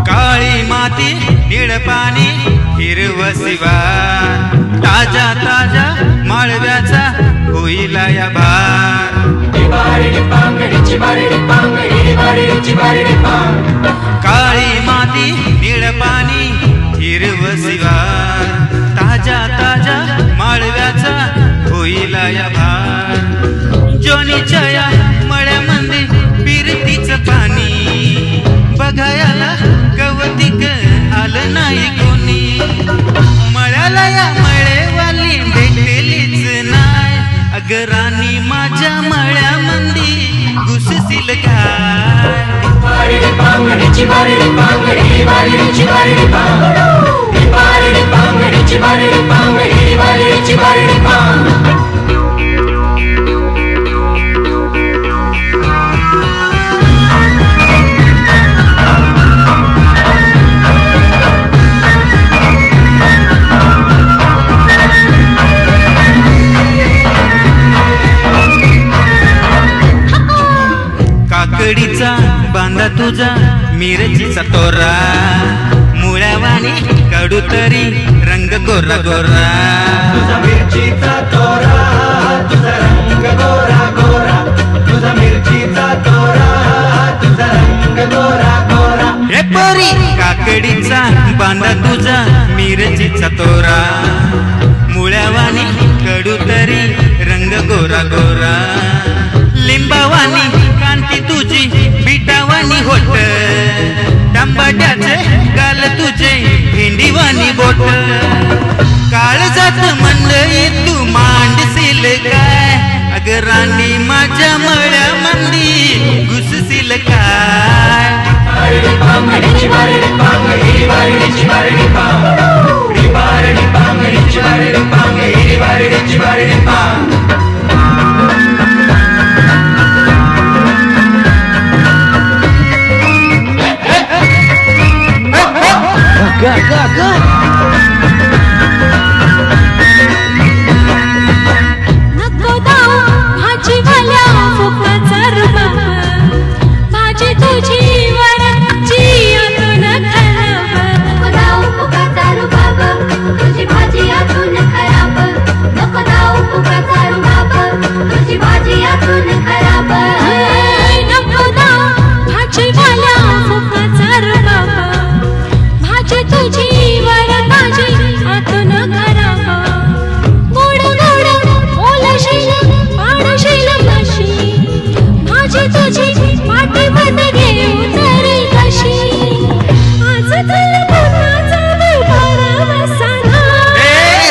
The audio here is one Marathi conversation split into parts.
काळी माती निळ पाणी हिरवं शिवार ताजा ताजा माळव्याचा होईला या भार काळी माती निळ पाणी हिरवं शिवार ताजा ताजा माळव्याचा होईला या भार जोनीच्या या मळ्यामध्ये फिरतीचं पाणी बघायला गवतीक आलं नाही कोणी मळ्याला या मळेवाली भेटलीच नाही अगराणी माझ्या मळ्यामध्ये घुसशील काय काकडीचा बांधा तुझा मिरचीचा तोरा मुळ्यावानी कडू तरी रंग गोरा गोरा तुझा मिरचीचा तोरा तुझा रंग गोरा गोरा तुझा मिरचीचा तोरा तुझा रंग गोरा गोरा हे पोरी काकडीचा बांधा तुझा मिरचीचा तोरा मुळ्यावानी कडू तरी रंग गोरा गोरा लिंबावानी कांती तुझी बिटावानी होट टंबाट्याचे गाल तुझे भेंडीवानी बोट काळजात मंडई तू मांडशील काय अगराणी माझ्या मळ्यामंदी घुसशील काय नको दाऊ भाजीवाल्या फुकाचा रुबाब भाजी तुझी वरची आतून खराब नको दाऊ फुकाचा रुबाब तुझी भाजी आतून खराब नको दाऊ फुकाचा रुबाब तुझी भाजी आतून खराब नको दाऊ भाजीवाल्या फुकाचा रुबाब भाजी तुझी वरची आतून खराब गोड गोड ओलशील पाडशील कशी भाजी तुझी वाटेमध्ये घेऊ तरी कशी आज तुला पोटाचा व्यवहार बसाना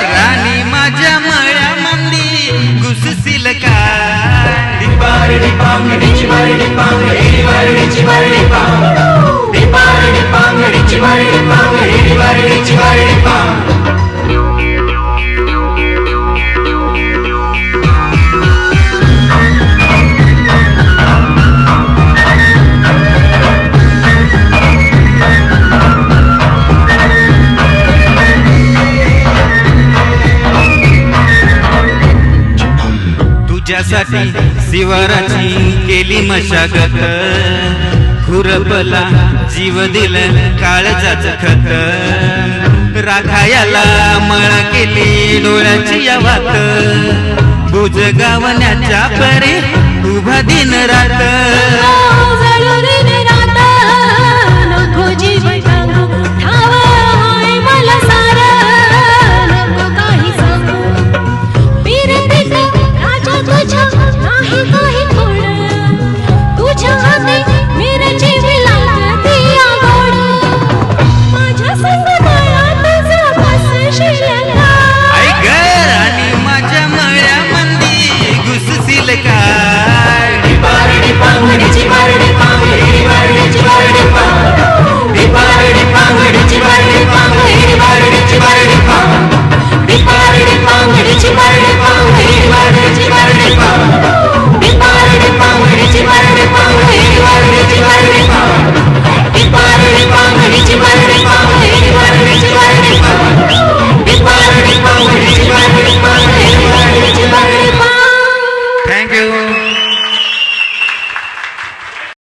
राणी माझ्या मळ्यामंदी घुसशील काय तुझ्यासाठी शिवाराची केली मशागत खुरपला जीव दिलं काळजाच खत राखायाला मळा केली डोळ्याची वात बुज गावण्याच्या परी उभा दिन रात